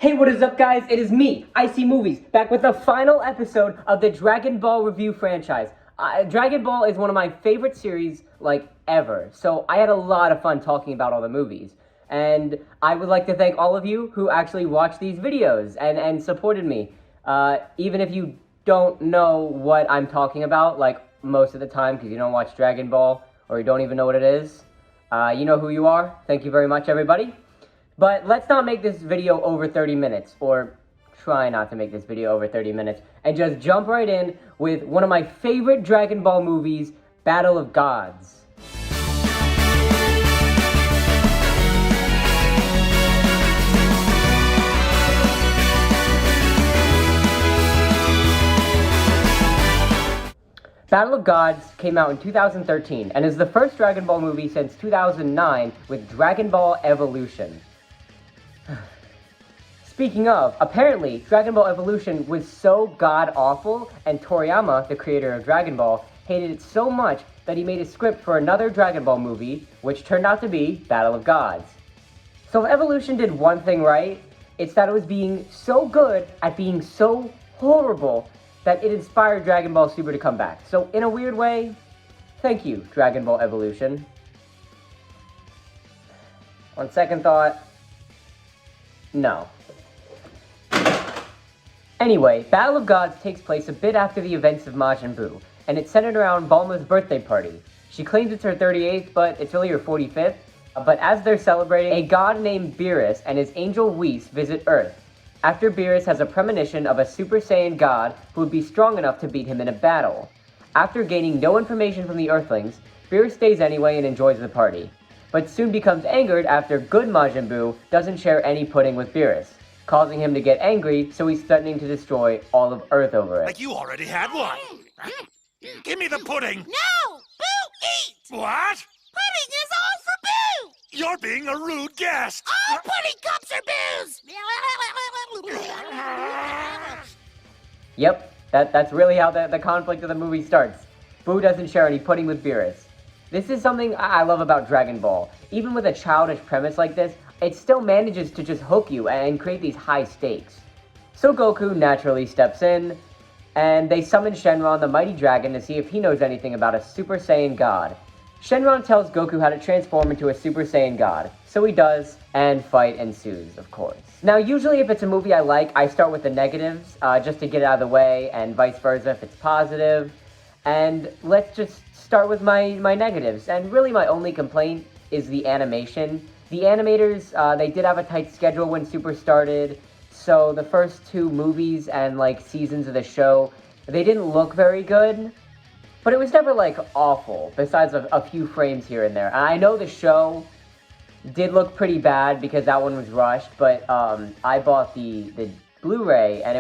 Hey, what is up, guys? It is me, Icy Movies, back with the final episode of the Dragon Ball review franchise. Dragon Ball is one of my favorite series, ever. So I had a lot of fun talking about all the movies. And I would like to thank all of you who actually watched these videos and supported me. Even if you don't know what I'm talking about, most of the time, because you don't watch Dragon Ball, or you don't even know what it is. You know who you are. Thank you very much, everybody. But let's not make this video over 30 minutes, or try not to make this video over 30 minutes, and just jump right in with one of my favorite Dragon Ball movies, Battle of Gods. Battle of Gods came out in 2013, and is the first Dragon Ball movie since 2009 with Dragon Ball Evolution. Speaking of, apparently, Dragon Ball Evolution was so god-awful, and Toriyama, the creator of Dragon Ball, hated it so much that he made a script for another Dragon Ball movie, which turned out to be Battle of Gods. So if Evolution did one thing right, it's that it was being so good at being so horrible that it inspired Dragon Ball Super to come back. So in a weird way, thank you, Dragon Ball Evolution. On second thought, no. Anyway, Battle of Gods takes place a bit after the events of Majin Buu, and it's centered around Bulma's birthday party. She claims it's her 38th, but it's really her 45th. But as they're celebrating, a god named Beerus and his angel Whis visit Earth. After Beerus has a premonition of a Super Saiyan god who would be strong enough to beat him in a battle. After gaining no information from the Earthlings, Beerus stays anyway and enjoys the party, but soon becomes angered after good Majin Buu doesn't share any pudding with Beerus, causing him to get angry, so he's threatening to destroy all of Earth over it. Like you already had one. Give me the pudding. No! Boo, eat! What? Pudding is all for Boo! You're being a rude guest. All pudding cups are Boo's! Yep, that's really how the conflict of the movie starts. Buu doesn't share any pudding with Beerus. This is something I love about Dragon Ball. Even with a childish premise like this, it still manages to just hook you and create these high stakes. So Goku naturally steps in, and they summon Shenron the Mighty Dragon to see if he knows anything about a Super Saiyan God. Shenron tells Goku how to transform into a Super Saiyan God, so he does, and fight ensues, of course. Now, usually if it's a movie I like, I start with the negatives, just to get it out of the way, and vice versa if it's positive. And let's just start with my negatives, and really my only complaint is the animation. The animators, they did have a tight schedule when Super started, so the first two movies and seasons of the show, they didn't look very good, but it was never awful, besides a few frames here and there. And I know the show did look pretty bad because that one was rushed, but I bought the Blu-ray, and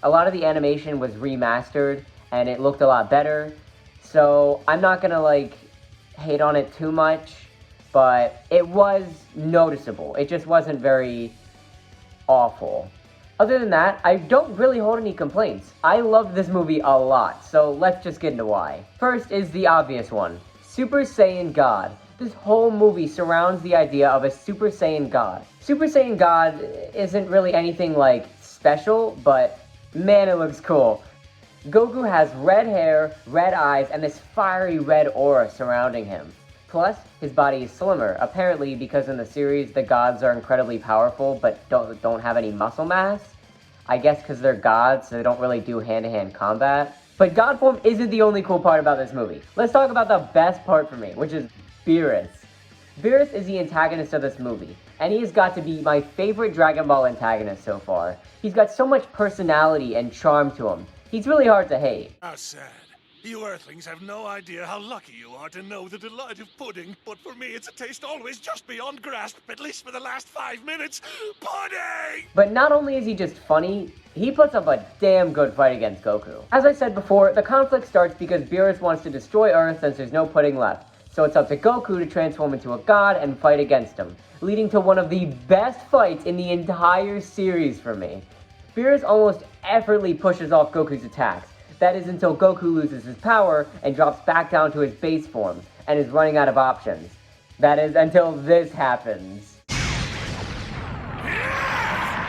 a lot of the animation was remastered, and it looked a lot better. So I'm not gonna hate on it too much, but it was noticeable. It just wasn't very awful. Other than that, I don't really hold any complaints. I loved this movie a lot, so let's just get into why. First is the obvious one, Super Saiyan God. This whole movie surrounds the idea of a Super Saiyan God. Super Saiyan God isn't really anything special, but man, it looks cool. Goku has red hair, red eyes, and this fiery red aura surrounding him. Plus, his body is slimmer, apparently because in the series the gods are incredibly powerful but don't have any muscle mass. I guess because they're gods, so they don't really do hand-to-hand combat. But god form isn't the only cool part about this movie. Let's talk about the best part for me, which is Beerus. Beerus is the antagonist of this movie, and he has got to be my favorite Dragon Ball antagonist so far. He's got so much personality and charm to him. He's really hard to hate. How sad. You Earthlings have no idea how lucky you are to know the delight of pudding, but for me it's a taste always just beyond grasp, at least for the last 5 minutes. Pudding! But not only is he just funny, he puts up a damn good fight against Goku. As I said before, the conflict starts because Beerus wants to destroy Earth since there's no pudding left. So it's up to Goku to transform into a god and fight against him, leading to one of the best fights in the entire series for me. Beerus almost effortlessly pushes off Goku's attacks. That is until Goku loses his power and drops back down to his base form, and is running out of options. That is until this happens.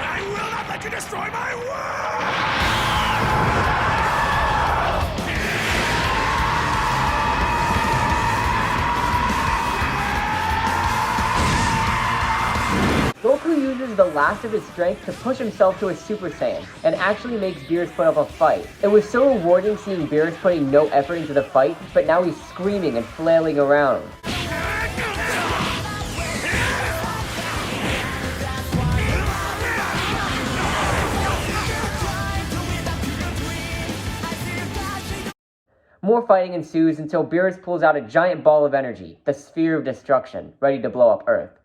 I will to destroy my world! Goku uses the last of his strength to push himself to a Super Saiyan, and actually makes Beerus put up a fight. It was so rewarding seeing Beerus putting no effort into the fight, but now he's screaming and flailing around. More fighting ensues until Beerus pulls out a giant ball of energy, the Sphere of Destruction, ready to blow up Earth.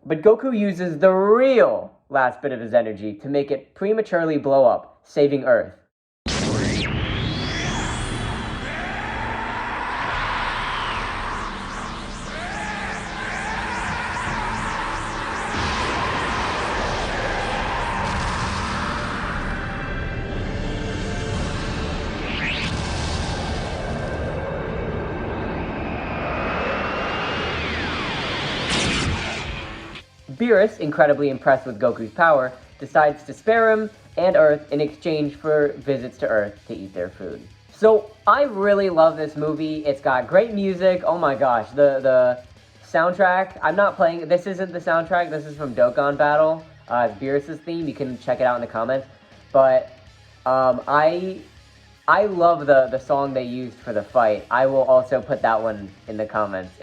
But Goku uses the real last bit of his energy to make it prematurely blow up, saving Earth. Beerus, incredibly impressed with Goku's power, decides to spare him and Earth in exchange for visits to Earth to eat their food. So I really love this movie. It's got great music. Oh my gosh, the soundtrack. I'm not playing. This isn't the soundtrack. This is from Dokkan Battle. It's Beerus' theme. You can check it out in the comments. But I love the song they used for the fight. I will also put that one in the comments.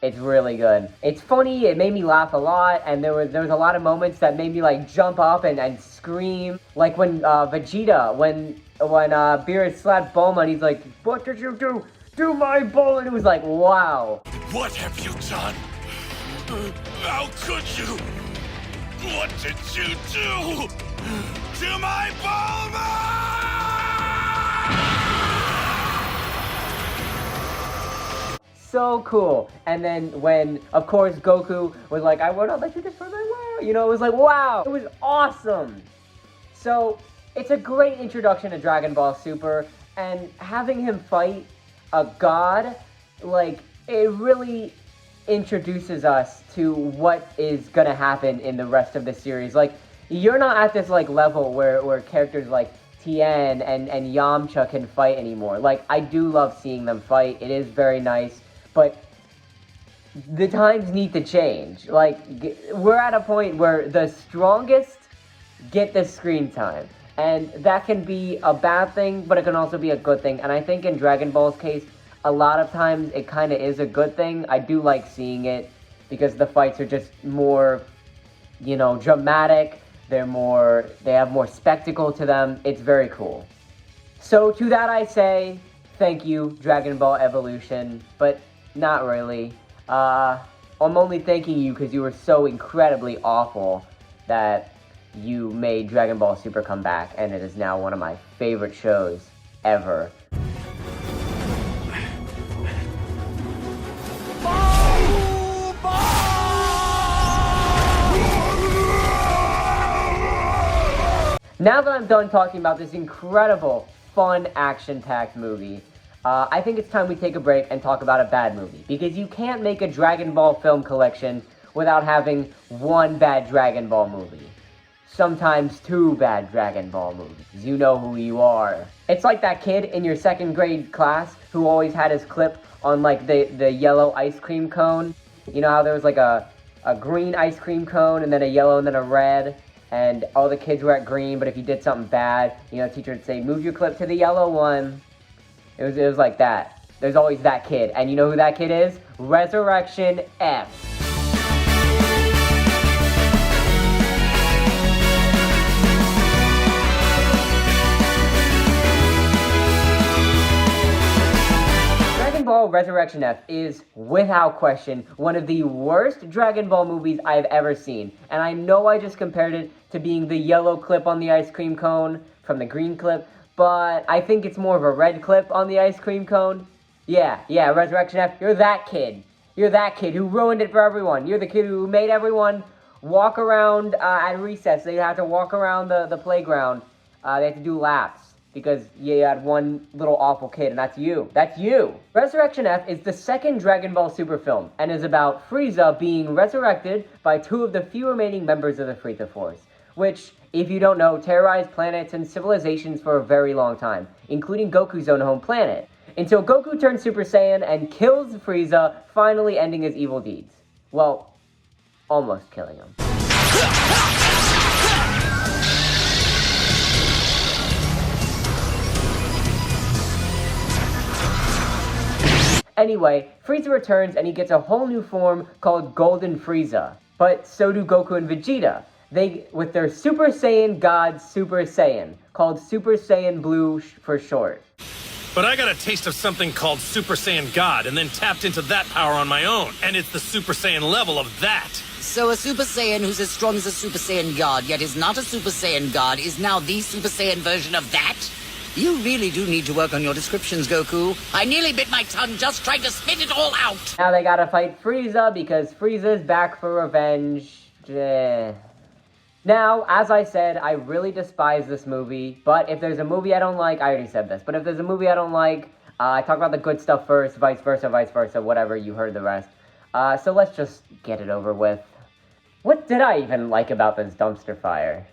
It's really good. It's funny, it made me laugh a lot, and there was a lot of moments that made me like jump up and scream. Like when Vegeta, when Beerus slapped Bulma and he's like, "What did you do? Do my ball?" And it was like, wow. What have you done? How could you? What did you do to my Bulma? So cool. And then when, of course, Goku was like, "I will not let you destroy my world," you know, it was like, wow, it was awesome. So it's a great introduction to Dragon Ball Super, and having him fight a god, like, it really introduces us to what is gonna happen in the rest of the series. Like, you're not at this like level where characters like Tien and Yamcha can fight anymore. Like, I do love seeing them fight. It is very nice. But the times need to change. Like, we're at a point where the strongest get the screen time. And that can be a bad thing, but it can also be a good thing. And I think in Dragon Ball's case, a lot of times it kind of is a good thing. I do like seeing it because the fights are just more, you know, dramatic. They have more spectacle to them. It's very cool. So to that I say, thank you, Dragon Ball Evolution, but not really. I'm only thanking you because you were so incredibly awful that you made Dragon Ball Super come back, and it is now one of my favorite shows ever. Now that I'm done talking about this incredible, fun, action-packed movie, I think it's time we take a break and talk about a bad movie. Because you can't make a Dragon Ball film collection without having one bad Dragon Ball movie. Sometimes two bad Dragon Ball movies. You know who you are. It's like that kid in your second grade class who always had his clip on like the yellow ice cream cone. You know how there was like a green ice cream cone and then a yellow and then a red? And all the kids were at green, but if you did something bad, you know, the teacher would say, "Move your clip to the yellow one." It was like that. There's always that kid. And you know who that kid is? Resurrection F. Dragon Ball Resurrection F is, without question, one of the worst Dragon Ball movies I've ever seen. And I know I just compared it to being the yellow clip on the ice cream cone from the green clip, but I think it's more of a red clip on the ice cream cone. Yeah, Resurrection F, you're that kid. You're that kid who ruined it for everyone. You're the kid who made everyone walk around at recess. They have to walk around the playground. They have to do laps because you had one little awful kid, and that's you. That's you. Resurrection F is the second Dragon Ball Super film and is about Frieza being resurrected by two of the few remaining members of the Frieza Force. which, if you don't know, terrorized planets and civilizations for a very long time, including Goku's own home planet, until Goku turns Super Saiyan and kills Frieza, finally ending his evil deeds. Well, almost killing him. Anyway, Frieza returns and he gets a whole new form called Golden Frieza. But so do Goku and Vegeta. They, with their Super Saiyan God Super Saiyan, called Super Saiyan Blue for short. But I got a taste of something called Super Saiyan God and then tapped into that power on my own. And it's the Super Saiyan level of that. So a Super Saiyan who's as strong as a Super Saiyan God, yet is not a Super Saiyan God, is now the Super Saiyan version of that? You really do need to work on your descriptions, Goku. I nearly bit my tongue just trying to spit it all out. Now they gotta fight Frieza because Frieza's back for revenge. Now, as I said, I really despise this movie, but if there's a movie I don't like, I already said this, but if there's a movie I don't like, I talk about the good stuff first, vice versa, whatever, you heard the rest. So let's just get it over with. What did I even like about this dumpster fire?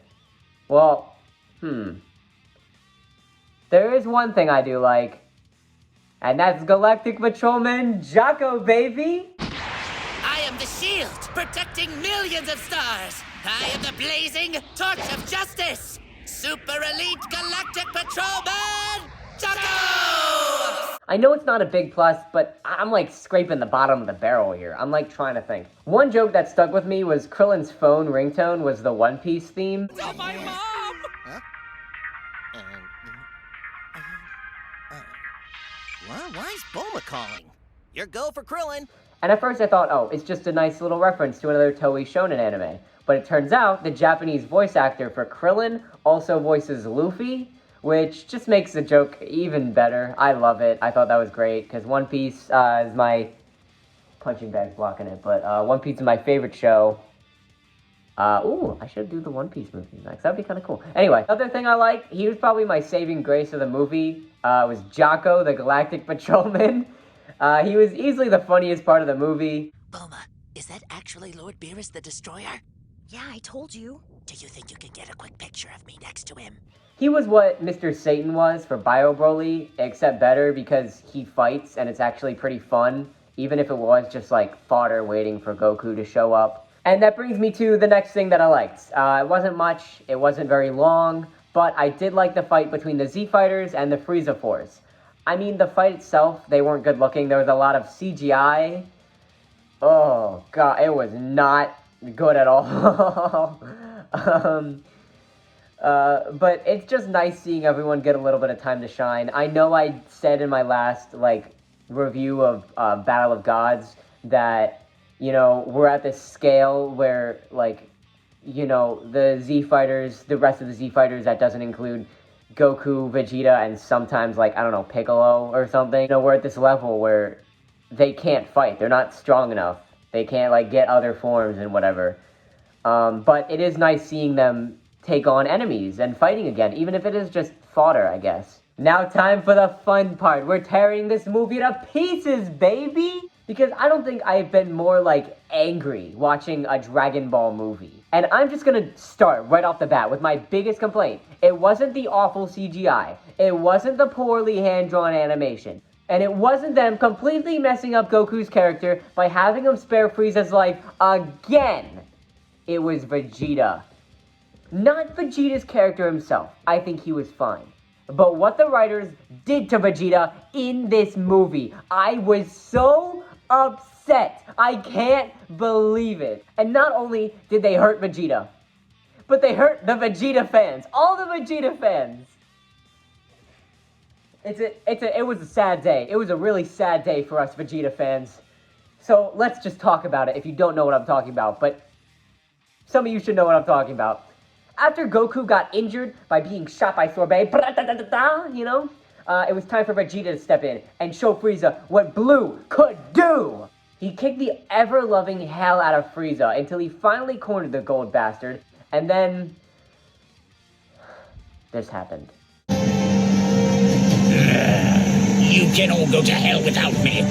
Well, there is one thing I do like, and that's Galactic Patrolman Jocko, baby! I am the shield, protecting millions of stars. I am the blazing torch of justice. Super elite galactic patrolman, Jocko! I know it's not a big plus, but I'm like scraping the bottom of the barrel here. I'm like trying to think. One joke that stuck with me was Krillin's phone ringtone was the One Piece theme. Tell my mom! Huh? Why is Bulma calling? Your go for Krillin. And at first I thought, oh, it's just a nice little reference to another Toei shonen anime. But it turns out the Japanese voice actor for Krillin also voices Luffy, which just makes the joke even better. I love it. I thought that was great, because One Piece is my... punching bag's blocking it, but One Piece is my favorite show. Ooh, I should do the One Piece movie next. That'd be kind of cool. Anyway, other thing I like, he was probably my saving grace of the movie, was Jocko, the Galactic Patrolman. He was easily the funniest part of the movie. Bulma, is that actually Lord Beerus the Destroyer? Yeah, I told you. Do you think you could get a quick picture of me next to him? He was what Mr. Satan was for Bio Broly, except better because he fights and it's actually pretty fun, even if it was just like fodder waiting for Goku to show up. And that brings me to the next thing that I liked. It wasn't much, it wasn't very long, but I did like the fight between the Z Fighters and the Frieza Force. I mean, the fight itself, they weren't good looking. There was a lot of CGI. Oh, God, it was not good at all. But it's just nice seeing everyone get a little bit of time to shine. I know I said in my last, review of Battle of Gods that, you know, we're at this scale where, the Z Fighters, the rest of the Z Fighters, that doesn't include Goku, Vegeta, and sometimes, Piccolo or something. You know, we're at this level where they can't fight. They're not strong enough. They can't, get other forms and whatever. But it is nice seeing them take on enemies and fighting again, even if it is just fodder, I guess. Now time for the fun part. We're tearing this movie to pieces, baby! Because I don't think I've been more, angry watching a Dragon Ball movie. And I'm just gonna start right off the bat with my biggest complaint. It wasn't the awful CGI. It wasn't the poorly hand-drawn animation. And it wasn't them completely messing up Goku's character by having him spare Frieza's life again. It was Vegeta. Not Vegeta's character himself. I think he was fine. But what the writers did to Vegeta in this movie, I was so upset. I can't believe it. And not only did they hurt Vegeta, but they hurt the Vegeta fans. All the Vegeta fans. It was a sad day. It was a really sad day for us Vegeta fans. So let's just talk about it if you don't know what I'm talking about. But some of you should know what I'm talking about. After Goku got injured by being shot by Sorbet, it was time for Vegeta to step in and show Frieza what Blue could do. He kicked the ever-loving hell out of Frieza until he finally cornered the gold bastard, and then this happened. You can all go to hell without me.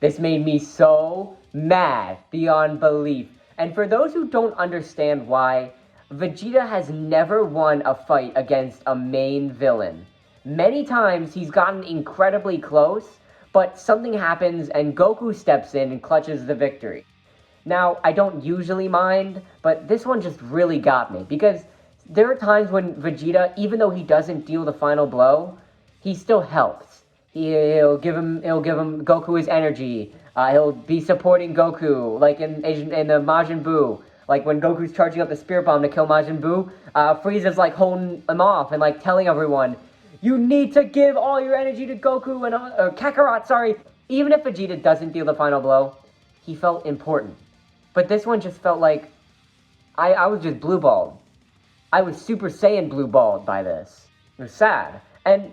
This made me so mad beyond belief. And for those who don't understand why, Vegeta has never won a fight against a main villain. Many times he's gotten incredibly close, but something happens and Goku steps in and clutches the victory. Now, I don't usually mind, but this one just really got me, because there are times when Vegeta, even though he doesn't deal the final blow, he still helps. He'll give him Goku his energy. He'll be supporting Goku, like in the Majin Buu. Like when Goku's charging up the Spirit Bomb to kill Majin Buu, Frieza's like holding him off and like telling everyone, you need to give all your energy to Goku and Kakarot, sorry. Even if Vegeta doesn't deal the final blow, he felt important. But this one just felt like I was just blue-balled. I was Super Saiyan blue-balled by this. It was sad. And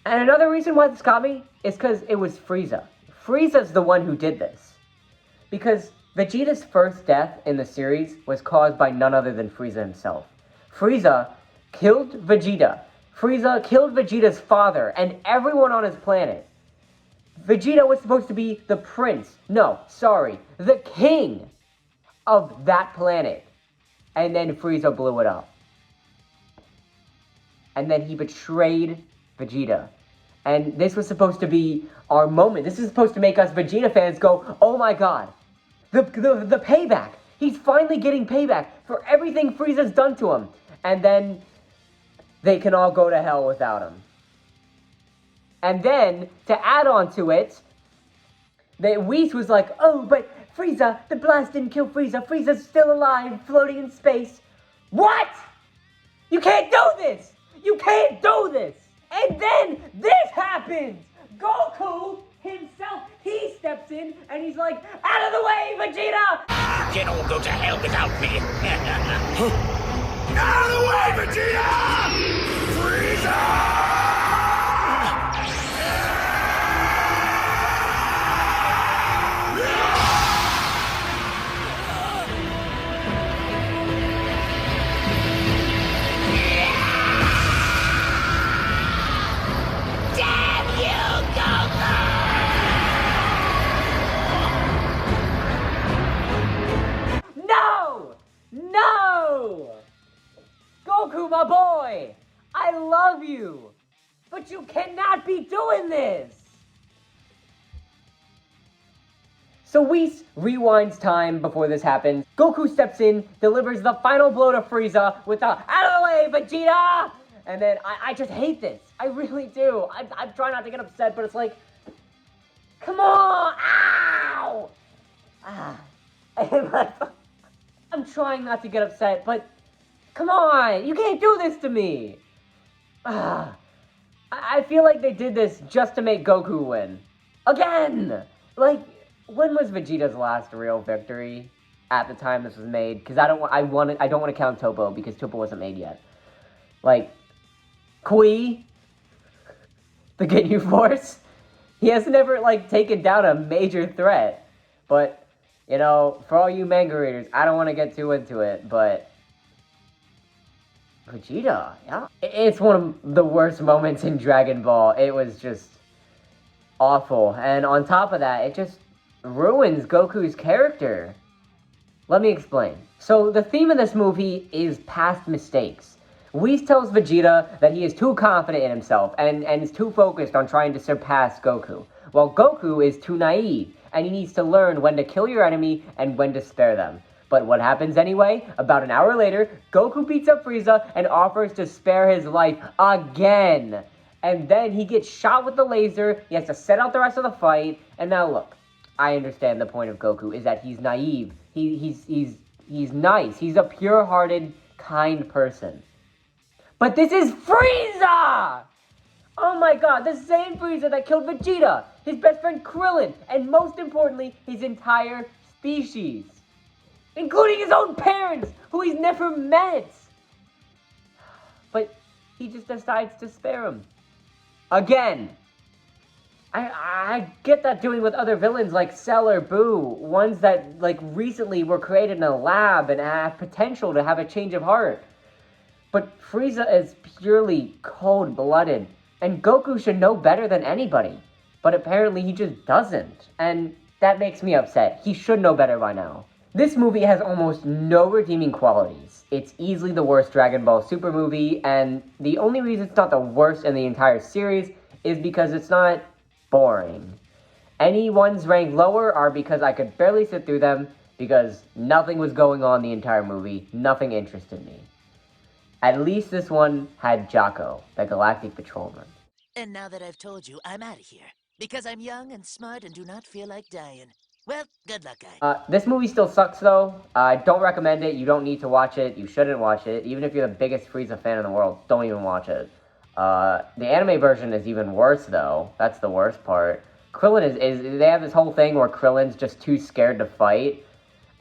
another reason why this got me is because it was Frieza. Frieza's the one who did this. Because Vegeta's first death in the series was caused by none other than Frieza himself. Frieza killed Vegeta. Frieza killed Vegeta's father and everyone on his planet. Vegeta was supposed to be the prince. No, sorry, the king of that planet. And then Frieza blew it up. And then he betrayed Vegeta. And this was supposed to be our moment. This is supposed to make us Vegeta fans go, oh my god. The payback. He's finally getting payback for everything Frieza's done to him. And then they can all go to hell without him. And then, to add on to it, Whis was like, oh, but Frieza, the blast didn't kill Frieza. Frieza's still alive, floating in space. What? You can't do this! You can't do this! And then this happens! Goku himself, he steps in and he's like, out of the way, Vegeta! You can all go to hell without me. Out of the way, Vegeta! Frieza! No! Goku, my boy! I love you! But you cannot be doing this! So Whis rewinds time before this happens. Goku steps in, delivers the final blow to Frieza with a out of the way, Vegeta! And then I just hate this. I really do. I'm trying not to get upset, but it's like, come on! Ow! I'm trying not to get upset, but come on! You can't do this to me! I feel like they did this just to make Goku win. Again! Like, when was Vegeta's last real victory at the time this was made? Because I don't want to count Toppo because Toppo wasn't made yet. Like, Kui, the Ginyu Force, he has never like taken down a major threat. But you know, for all you manga readers, I don't want to get too into it, but Vegeta, yeah, it's one of the worst moments in Dragon Ball. It was just awful, and on top of that, it just ruins Goku's character. Let me explain. So the theme of this movie is past mistakes. Whis tells Vegeta that he is too confident in himself and is too focused on trying to surpass Goku, while Goku is too naive and he needs to learn when to kill your enemy and when to spare them. But what happens anyway? About an hour later, Goku beats up Frieza and offers to spare his life again. And then he gets shot with the laser, he has to set out the rest of the fight, and now look, I understand the point of Goku is that he's naive, he's nice, he's a pure-hearted, kind person. But this is Frieza! Oh my god, the same Frieza that killed Vegeta, his best friend Krillin, and most importantly, his entire species. Including his own parents, who he's never met. But he just decides to spare him. Again. I get that doing with other villains like Cell or Boo, ones that like recently were created in a lab and have potential to have a change of heart. But Frieza is purely cold-blooded, and Goku should know better than anybody. but apparently he just doesn't, and that makes me upset. He should know better by now. This movie has almost no redeeming qualities. It's easily the worst Dragon Ball Super movie, and the only reason it's not the worst in the entire series is because it's not boring. Any ones ranked lower are because I could barely sit through them, because nothing was going on the entire movie, nothing interested me. At least this one had Jocko, the Galactic Patrolman. And now that I've told you, I'm out of here. Because I'm young and smart and do not feel like dying. Well, good luck, guy. This movie still sucks, though. I don't recommend it. You don't need to watch it. You shouldn't watch it. Even if you're the biggest Frieza fan in the world, don't even watch it. The anime version is even worse, though. That's the worst part. Krillin is they have this whole thing where Krillin's just too scared to fight.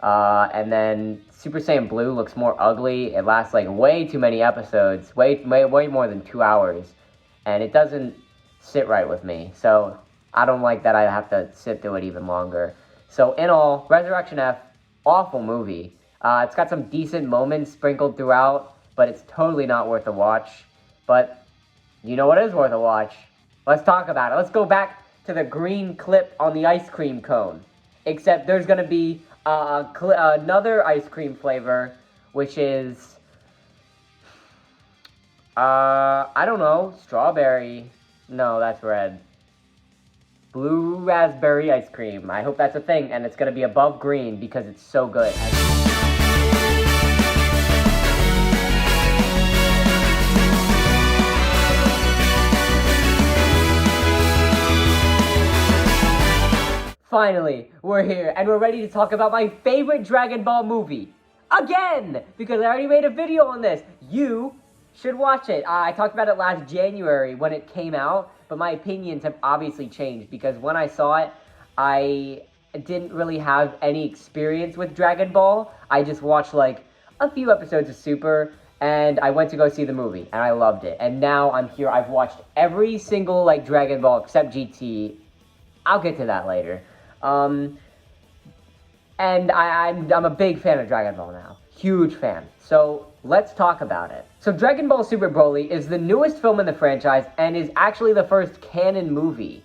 And then Super Saiyan Blue looks more ugly. It lasts like way too many episodes, way more than 2 hours, and it doesn't sit right with me. So I don't like that I have to sit through it even longer. So in all, Resurrection F, awful movie. It's got some decent moments sprinkled throughout, but it's totally not worth a watch. But you know what is worth a watch? Let's talk about it. Let's go back to the green clip on the ice cream cone. Except there's going to be another ice cream flavor, which is, I don't know, strawberry. No, that's red. Blue raspberry ice cream. I hope that's a thing, and it's going to be above green because it's so good. Finally, we're here, and we're ready to talk about my favorite Dragon Ball movie. Again! Because I already made a video on this. You should watch it. I talked about it last January when it came out, but my opinions have obviously changed because when I saw it, I didn't really have any experience with Dragon Ball. I just watched like a few episodes of Super, and I went to go see the movie, and I loved it. And now I'm here. I've watched every single like Dragon Ball except GT. I'll get to that later. And I'm a big fan of Dragon Ball now. Huge fan. So let's talk about it. So Dragon Ball Super Broly is the newest film in the franchise and is actually the first canon movie,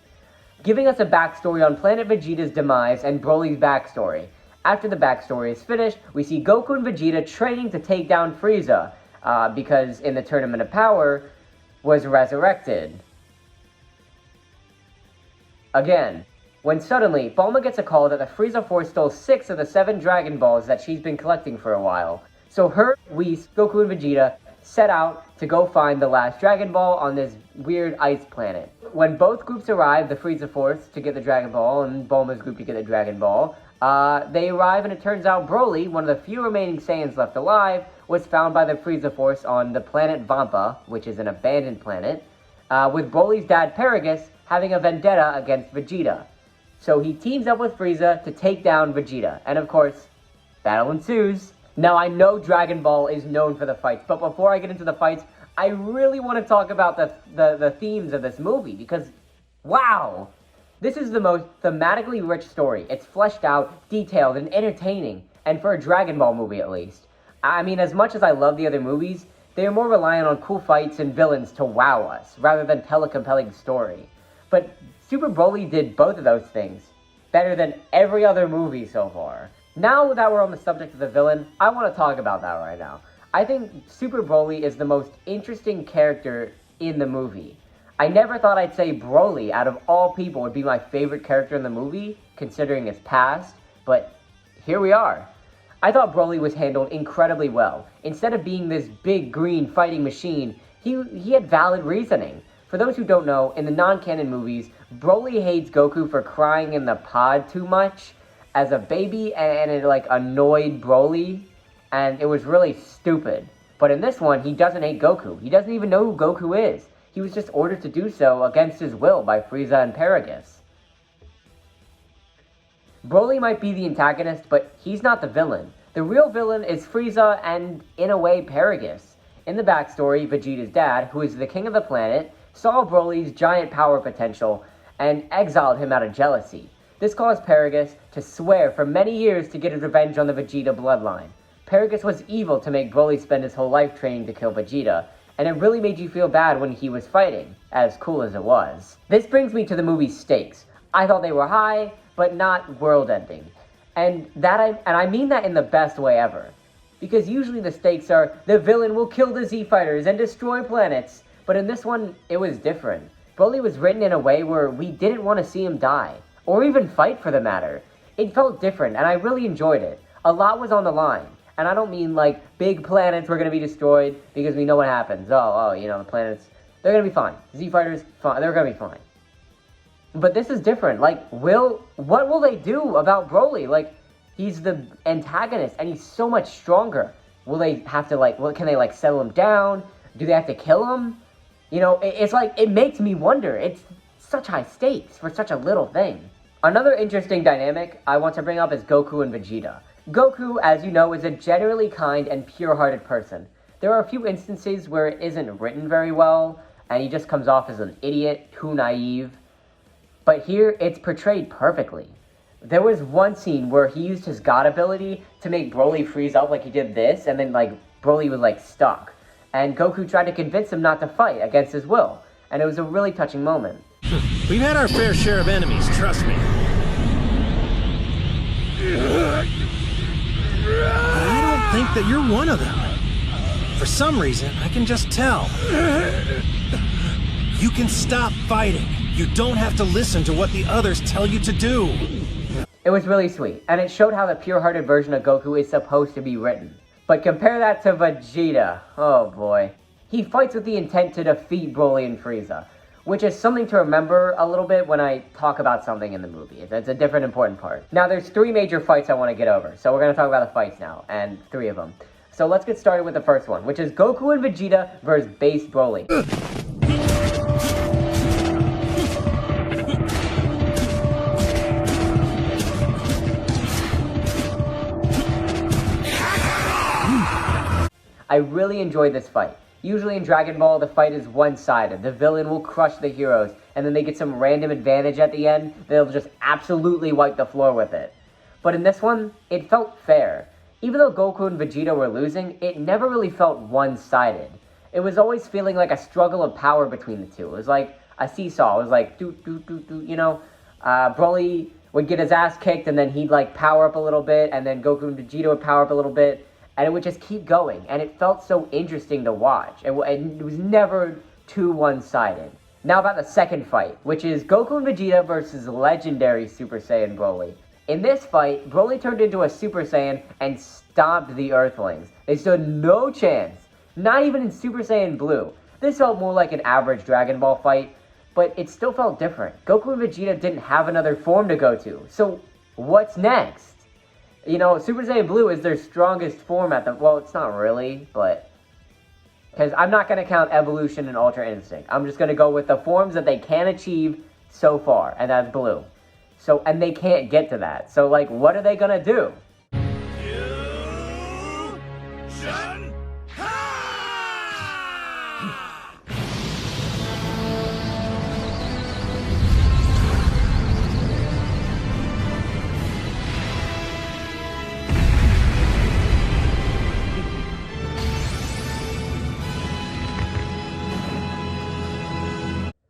giving us a backstory on Planet Vegeta's demise and Broly's backstory. After the backstory is finished, we see Goku and Vegeta training to take down Frieza, because in the Tournament of Power was resurrected. Again. When suddenly, Bulma gets a call that the Frieza Force stole 6 of the 7 Dragon Balls that she's been collecting for a while. So her, Whis, Goku, and Vegeta set out to go find the last Dragon Ball on this weird ice planet. When both groups arrive, the Frieza Force to get the Dragon Ball and Bulma's group to get the Dragon Ball, they arrive and it turns out Broly, one of the few remaining Saiyans left alive, was found by the Frieza Force on the planet Vampa, which is an abandoned planet, with Broly's dad Paragus having a vendetta against Vegeta. So he teams up with Frieza to take down Vegeta. And of course, battle ensues. Now I know Dragon Ball is known for the fights, but before I get into the fights, I really want to talk about the themes of this movie, because, wow! This is the most thematically rich story. It's fleshed out, detailed, and entertaining. And for a Dragon Ball movie, at least. I mean, as much as I love the other movies, they are more reliant on cool fights and villains to wow us, rather than tell a compelling story. But Super Broly did both of those things better than every other movie so far. Now that we're on the subject of the villain, I want to talk about that right now. I think Super Broly is the most interesting character in the movie. I never thought I'd say Broly, out of all people, would be my favorite character in the movie, considering his past, but here we are. I thought Broly was handled incredibly well. Instead of being this big green fighting machine, he had valid reasoning. For those who don't know, in the non-canon movies, Broly hates Goku for crying in the pod too much as a baby, and it like annoyed Broly, and it was really stupid. But in this one, he doesn't hate Goku. He doesn't even know who Goku is. He was just ordered to do so against his will by Frieza and Paragus. Broly might be the antagonist, but he's not the villain. The real villain is Frieza and, in a way, Paragus. In the backstory, Vegeta's dad, who is the king of the planet, saw Broly's giant power potential and exiled him out of jealousy. This caused Paragus to swear for many years to get his revenge on the Vegeta bloodline. Paragus was evil to make Broly spend his whole life training to kill Vegeta, and it really made you feel bad when he was fighting, as cool as it was. This brings me to the movie's stakes. I thought they were high, but not world-ending. And I mean that in the best way ever. Because usually the stakes are, the villain will kill the Z-Fighters and destroy planets. But in this one, it was different. Broly was written in a way where we didn't want to see him die. Or even fight, for the matter. It felt different, and I really enjoyed it. A lot was on the line. And I don't mean, like, big planets were going to be destroyed, because we know what happens. The planets, they're going to be fine. Z-Fighters, fine. They're going to be fine. But this is different. Like, what will they do about Broly? Like, he's the antagonist, and he's so much stronger. Will they have to, can they, settle him down? Do they have to kill him? It's like, it makes me wonder. It's such high stakes for such a little thing. Another interesting dynamic I want to bring up is Goku and Vegeta. Goku, as you know, is a generally kind and pure-hearted person. There are a few instances where it isn't written very well, and he just comes off as an idiot, too naive. But here, it's portrayed perfectly. There was one scene where he used his God ability to make Broly freeze up like he did this, and then, Broly was, stuck. And Goku tried to convince him not to fight against his will, and it was a really touching moment. We've had our fair share of enemies, trust me. I don't think that you're one of them. For some reason, I can just tell. You can stop fighting. You don't have to listen to what the others tell you to do. It was really sweet, and it showed how the pure-hearted version of Goku is supposed to be written. But compare that to Vegeta. Oh boy. He fights with the intent to defeat Broly and Frieza, which is something to remember a little bit when I talk about something in the movie. It's a different important part. Now, there's 3 major fights I want to get over, so we're going to talk about the fights now, and 3 of them. So let's get started with the first one, which is Goku and Vegeta versus base Broly. I really enjoyed this fight. Usually in Dragon Ball, the fight is one-sided. The villain will crush the heroes, and then they get some random advantage at the end. They'll just absolutely wipe the floor with it. But in this one, it felt fair. Even though Goku and Vegeta were losing, it never really felt one-sided. It was always feeling like a struggle of power between the two. It was like a seesaw. It was like, Broly would get his ass kicked, and then he'd, power up a little bit, and then Goku and Vegeta would power up a little bit. And it would just keep going, and it felt so interesting to watch. It was never too one-sided. Now about the second fight, which is Goku and Vegeta versus legendary Super Saiyan Broly. In this fight, Broly turned into a Super Saiyan and stomped the Earthlings. They stood no chance, not even in Super Saiyan Blue. This felt more like an average Dragon Ball fight, but it still felt different. Goku and Vegeta didn't have another form to go to, so what's next? Super Saiyan Blue is their strongest form well, it's not really, but... Because I'm not going to count Evolution and Ultra Instinct. I'm just going to go with the forms that they can achieve so far, and that's Blue. And they can't get to that. So, what are they going to do?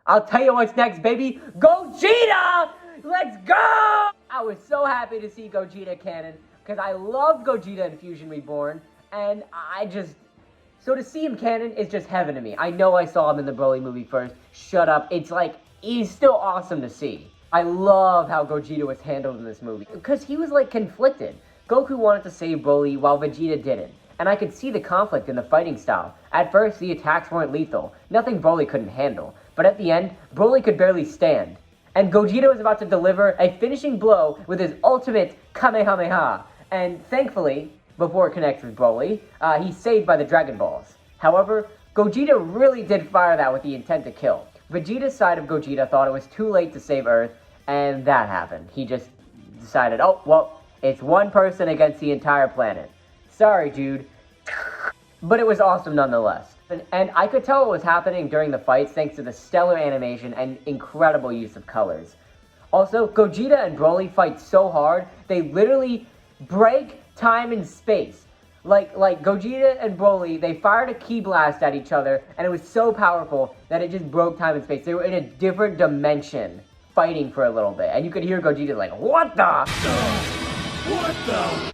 I'll tell you what's next, baby. Gogeta! Let's go! I was so happy to see Gogeta canon, because I love Gogeta in Fusion Reborn, and so to see him canon is just heaven to me. I know I saw him in the Broly movie first. Shut up. It's he's still awesome to see. I love how Gogeta was handled in this movie, because he was, conflicted. Goku wanted to save Broly while Vegeta didn't. And I could see the conflict in the fighting style. At first, the attacks weren't lethal. Nothing Broly couldn't handle. But at the end, Broly could barely stand. And Gogeta was about to deliver a finishing blow with his ultimate Kamehameha. And thankfully, before it connects with Broly, he's saved by the Dragon Balls. However, Gogeta really did fire that with the intent to kill. Vegeta's side of Gogeta thought it was too late to save Earth, and that happened. He just decided, oh, well, it's one person against the entire planet. Sorry, dude. But it was awesome nonetheless. And I could tell what was happening during the fights thanks to the stellar animation and incredible use of colors. Also, Gogeta and Broly fight so hard, they literally break time and space. Like Gogeta and Broly, they fired a ki blast at each other, and it was so powerful that it just broke time and space. They were in a different dimension, fighting for a little bit, and you could hear Gogeta like, "What the? What the?"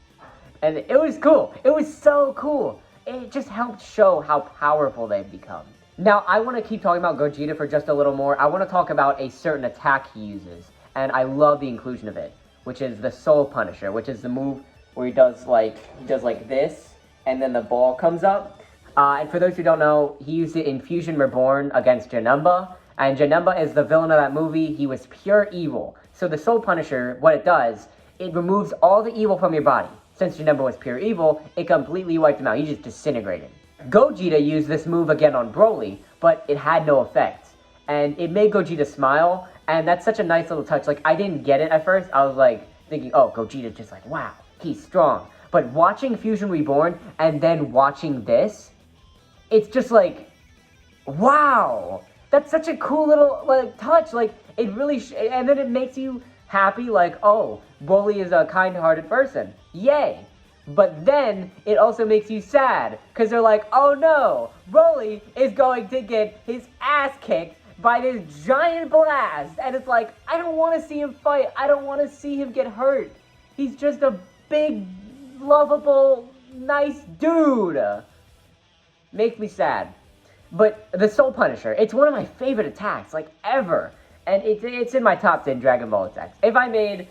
And it was cool. It was so cool. It just helped show how powerful they've become. Now, I want to keep talking about Gogeta for just a little more. I want to talk about a certain attack he uses, and I love the inclusion of it, which is the Soul Punisher, which is the move where he does like this, and then the ball comes up. And for those who don't know, he used it in Fusion Reborn against Janemba, and Janemba is the villain of that movie. He was pure evil. So the Soul Punisher, what it does, it removes all the evil from your body. Since Janemba was pure evil, it completely wiped him out. He just disintegrated. Gogeta used this move again on Broly, but it had no effect. And it made Gogeta smile, and that's such a nice little touch. Like, I didn't get it at first. I was like, thinking, oh, Gogeta's just like, wow, he's strong. But watching Fusion Reborn, and then watching this, it's just like, wow. That's such a cool little, like, touch. Like, it really, and then it makes you happy, like, oh, Broly is a kind-hearted person. Yay. But then, it also makes you sad, because they're like, oh no, Broly is going to get his ass kicked by this giant blast. And it's like, I don't want to see him fight. I don't want to see him get hurt. He's just a big, lovable, nice dude. Makes me sad. But the Soul Punisher, it's one of my favorite attacks, like, ever. And it's in my top 10 Dragon Ball attacks. If I made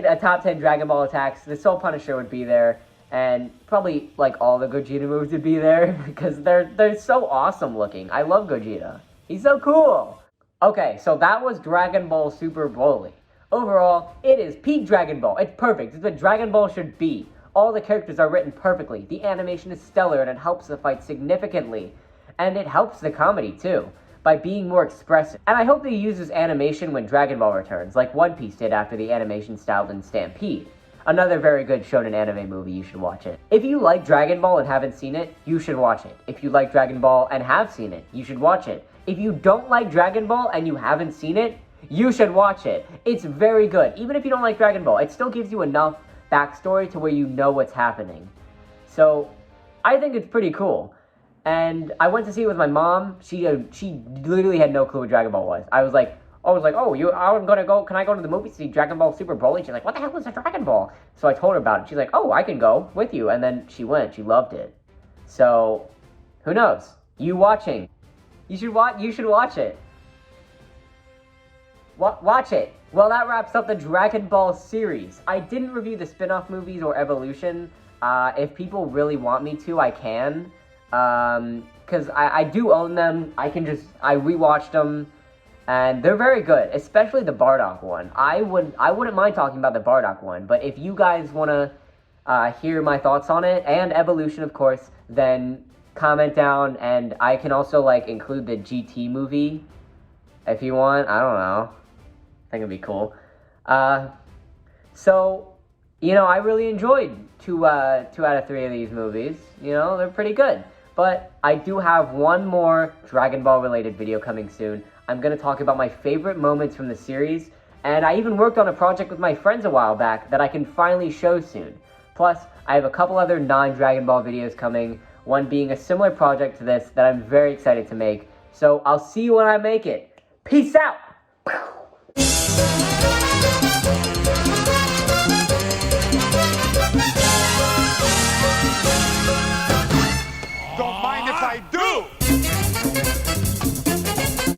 a top 10 Dragon Ball attacks, the Soul Punisher would be there, and probably, like, all the Gogeta moves would be there, because they're so awesome looking. I love Gogeta. He's so cool! Okay, so that was Dragon Ball Super Broly. Overall, it is peak Dragon Ball. It's perfect. It's what Dragon Ball should be. All the characters are written perfectly. The animation is stellar, and it helps the fight significantly. And it helps the comedy, too, by being more expressive. And I hope they use this animation when Dragon Ball returns, like One Piece did after the animation styled in Stampede. Another very good shonen anime movie, you should watch it. If you like Dragon Ball and haven't seen it, you should watch it. If you like Dragon Ball and have seen it, you should watch it. If you don't like Dragon Ball and you haven't seen it, you should watch it. It's very good. Even if you don't like Dragon Ball, it still gives you enough backstory to where you know what's happening. So, I think it's pretty cool. And I went to see it with my mom. She literally had no clue what Dragon Ball was. I was like, can I go to the movie to see Dragon Ball Super Broly? She's like, what the hell is a Dragon Ball? So I told her about it. She's like, oh, I can go with you. And then she went. She loved it. So, who knows? You watching. You should watch it. Watch it. Well, that wraps up the Dragon Ball series. I didn't review the spin-off movies or Evolution. If people really want me to, I can. Because I do own them. I rewatched them, and they're very good, especially the Bardock one. I wouldn't mind talking about the Bardock one, but if you guys want to hear my thoughts on it, and Evolution, of course, then comment down, and I can also, like, include the GT movie, if you want. I don't know. I think it'd be cool. So, you know, I really enjoyed two out of three of these movies. You know, they're pretty good. But I do have one more Dragon Ball related video coming soon. I'm going to talk about my favorite moments from the series, and I even worked on a project with my friends a while back that I can finally show soon. Plus, I have a couple other non-Dragon Ball videos coming, one being a similar project to this that I'm very excited to make. So I'll see you when I make it. Peace out! Don't mind if I do!